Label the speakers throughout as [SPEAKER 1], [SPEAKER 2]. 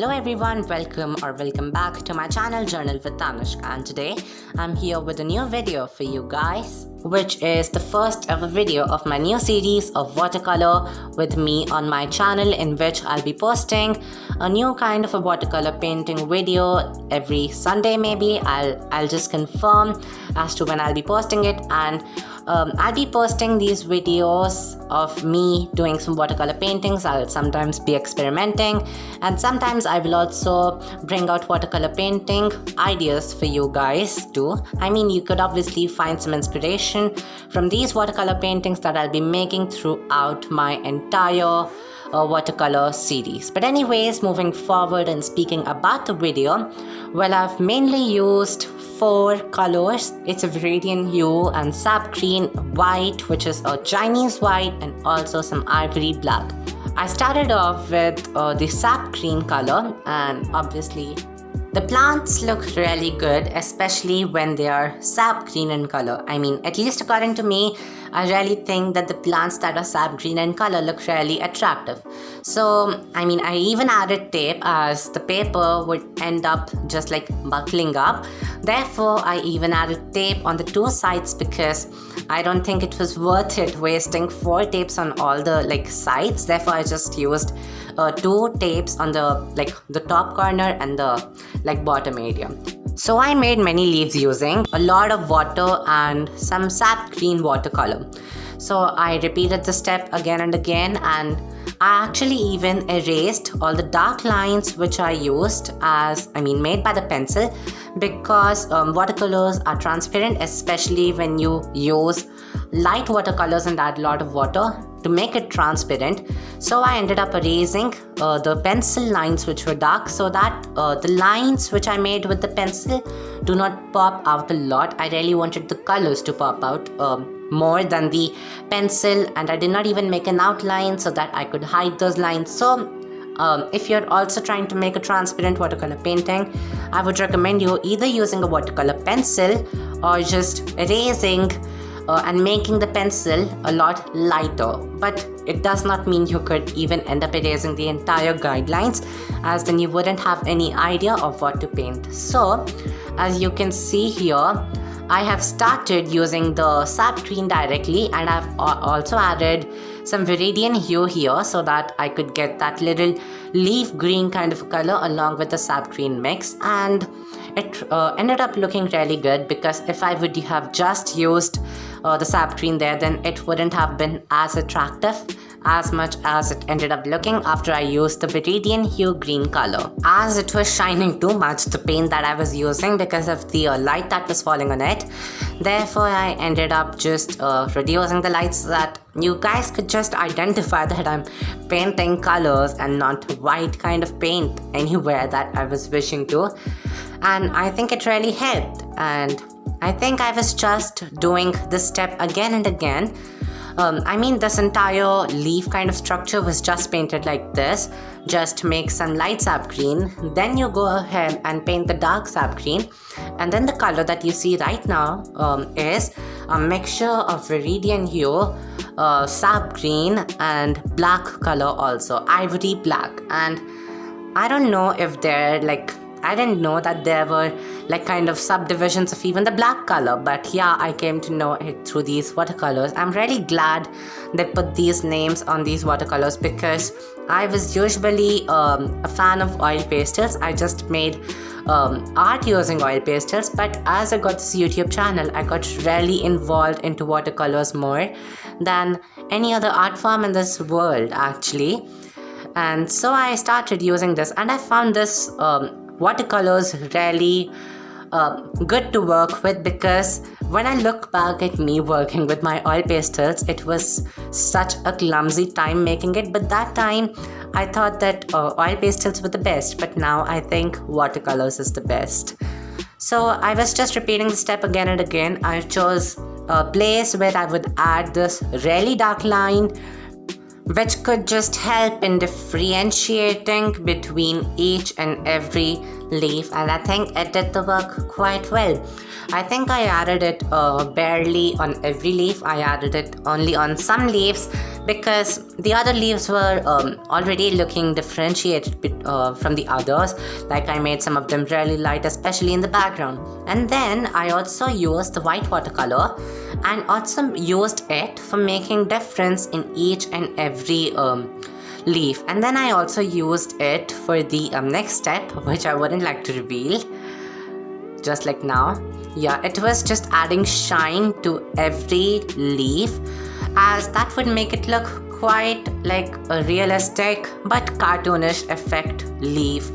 [SPEAKER 1] Hello everyone, welcome back to my channel Journal with Tanushka, and today I'm here with a new video for you guys, which is the first ever video of my new series of Watercolor with Me on my channel, in which I'll be posting a new kind of a watercolor painting video every Sunday. Maybe I'll just confirm as to when I'll be posting it, and I'll be posting these videos of me doing some watercolor paintings. I'll sometimes be experimenting, and sometimes I will also bring out watercolor painting ideas for you guys too. I mean, you could obviously find some inspiration from these watercolor paintings that I'll be making throughout my entire watercolor series. But anyways, moving forward and speaking about the video, well, I've mainly used 4 colors. It's a Viridian hue and sap green, white, which is a Chinese white, and also some ivory black. I started off with the sap green color, and obviously the plants look really good, especially when they are sap green in color. I mean, at least according to me, I really think that the plants that are sap green in color look really attractive. So, I mean, I even added tape, as the paper would end up just like buckling up. Therefore, I even added tape on the 2 sides, because I don't think it was worth it wasting 4 tapes on all the sides. Therefore, I just used 2 tapes on the top corner and the bottom area. So I made many leaves using a lot of water and some sap green watercolor. So I repeated the step again and again, and I actually even erased all the dark lines which I used made by the pencil, because watercolors are transparent, especially when you use light watercolors and add a lot of water to make it transparent. So I ended up erasing the pencil lines which were dark, so that the lines which I made with the pencil do not pop out a lot. I really wanted the colors to pop out more than the pencil, and I did not even make an outline so that I could hide those lines. So if you're also trying to make a transparent watercolor painting, I would recommend you either using a watercolor pencil or just erasing and making the pencil a lot lighter. But it does not mean you could even end up erasing the entire guidelines, as then you wouldn't have any idea of what to paint. So as you can see here, I have started using the sap green directly, and I've also added some Viridian hue here so that I could get that little leaf green kind of color along with the sap green mix. And it ended up looking really good, because if I would have just used the sap green there, then it wouldn't have been as attractive as much as it ended up looking after I used the Viridian hue green color, as it was shining too much, the paint that I was using, because of the light that was falling on it. Therefore, I ended up just reducing the light so that you guys could just identify that I'm painting colors and not white kind of paint anywhere that I was wishing to. And I think it really helped, and I think I was just doing this step again and again. This entire leaf kind of structure was just painted like this. Just make some light sap green, then you go ahead and paint the dark sap green, and then the color that you see right now is a mixture of Viridian hue, sap green, and black color, also ivory black. And I don't know if they're I didn't know that there were kind of subdivisions of even the black color, but yeah, I came to know it through these watercolors. I'm really glad they put these names on these watercolors, because I was usually a fan of oil pastels. I just made art using oil pastels, but as I got this YouTube channel, I got really involved into watercolors more than any other art form in this world, actually. And so I started using this, and I found this watercolors really good to work with, because when I look back at me working with my oil pastels, it was such a clumsy time making it. But that time I thought that oil pastels were the best, but now I think watercolors is the best. So I was just repeating the step again and again. I chose a place where I would add this really dark line, which could just help in differentiating between each and every leaf, and I think it did the work quite well. I think I added it barely on every leaf. I added it only on some leaves, because the other leaves were already looking differentiated from the others. Like I made some of them really light, especially in the background. And then I also used the white watercolor and also used it for making difference in each and every leaf. And then I also used it for the next step, which I wouldn't like to reveal just like now. Yeah, it was just adding shine to every leaf, as that would make it look quite like a realistic but cartoonish effect leaf.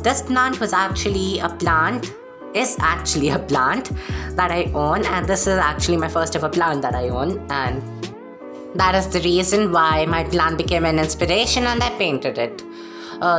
[SPEAKER 1] This plant is actually a plant that I own, and this is actually my first ever plant that I own, and that is the reason why my plant became an inspiration and I painted it.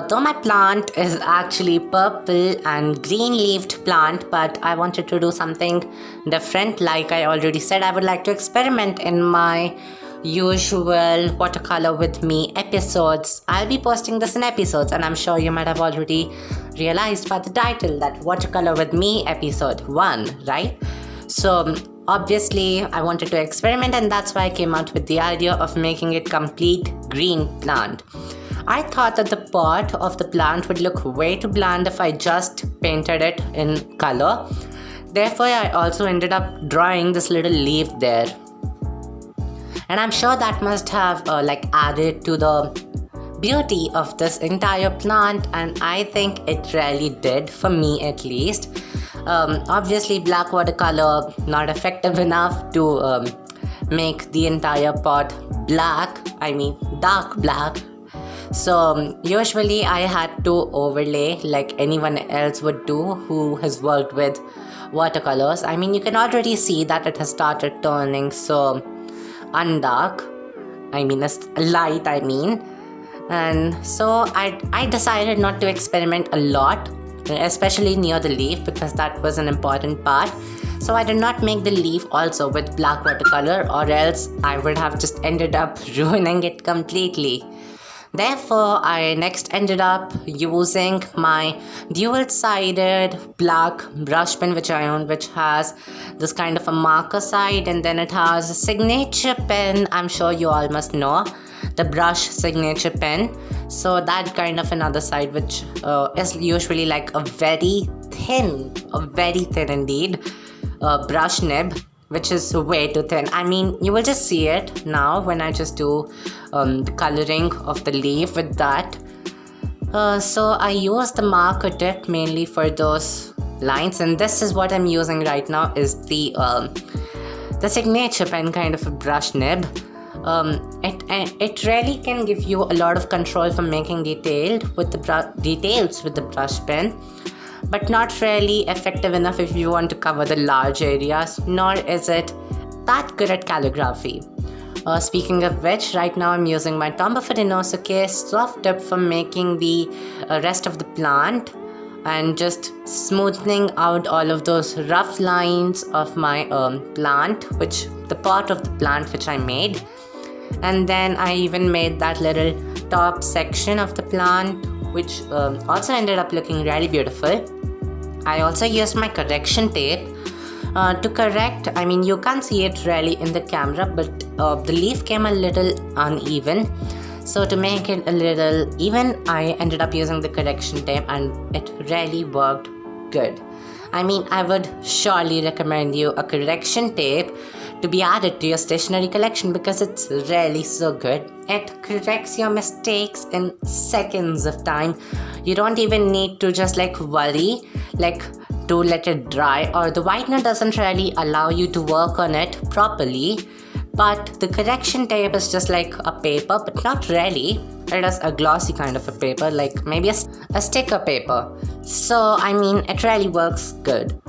[SPEAKER 1] Though my plant is actually purple and green leafed plant, but I wanted to do something different. Like I already said, I would like to experiment in my usual Watercolor With Me episodes. I'll be posting this in episodes, and I'm sure you might have already realized by the title that Watercolor With Me episode 1, right? So obviously I wanted to experiment, and that's why I came out with the idea of making it complete green plant. I thought that the pot of the plant would look way too bland if I just painted it in color. Therefore, I also ended up drawing this little leaf there. And I'm sure that must have added to the beauty of this entire plant, and I think it really did, for me at least. Obviously, black watercolor not effective enough to make the entire pot dark black. So usually I had to overlay like anyone else would do who has worked with watercolors. I mean, you can already see that it has started turning so undark. Light. And so I decided not to experiment a lot, especially near the leaf, because that was an important part. So I did not make the leaf also with black watercolor, or else I would have just ended up ruining it completely. Therefore, I next ended up using my dual-sided black brush pen which I own, which has this kind of a marker side, and then it has a signature pen. I'm sure you all must know the brush signature pen. So that kind of another side, which is usually like a very thin indeed brush nib, which is way too thin. I mean, you will just see it now when I just do the coloring of the leaf with that. So I use the marker tip mainly for those lines, and this is what I'm using right now, is the signature pen kind of a brush nib. It really can give you a lot of control for making details with the brush pen, but not really effective enough if you want to cover the large areas, nor is it that good at calligraphy. Speaking of which, right now I'm using my Tombow Inosuke soft tip for making the rest of the plant and just smoothing out all of those rough lines of my plant, the part of the plant which I made. And then I even made that little top section of the plant, which also ended up looking really beautiful. I also used my correction tape to correct. I mean, you can't see it really in the camera, but the leaf came a little uneven. So to make it a little even, I ended up using the correction tape, and it really worked good. I mean, I would surely recommend you a correction tape to be added to your stationery collection, because it's really so good. It corrects your mistakes in seconds of time. You don't even need to just worry to let it dry, or the whitener doesn't really allow you to work on it properly. But the correction tape is just like a paper, but not really. It is a glossy kind of a paper, like maybe a sticker paper. So I mean, it really works good.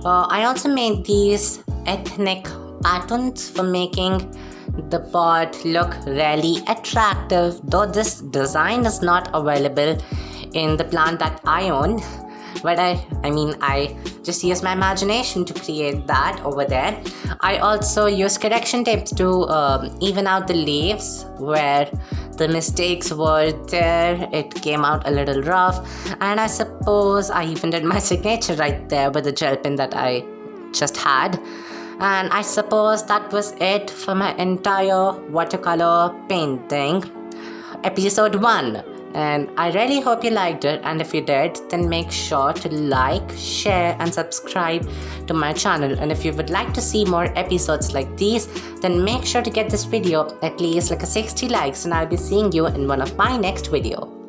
[SPEAKER 1] I also made these ethnic patterns for making the pot look really attractive, though this design is not available in the plant that I own. But I just use my imagination to create that over there. I also use correction tapes to even out the leaves where the mistakes were there. It came out a little rough, and I suppose I even did my signature right there with the gel pen that I just had. And I suppose that was it for my entire watercolor painting episode 1. And I really hope you liked it, and if you did, then make sure to like, share and subscribe to my channel. And if you would like to see more episodes like these, then make sure to get this video at least like a 60 likes, and I'll be seeing you in one of my next video.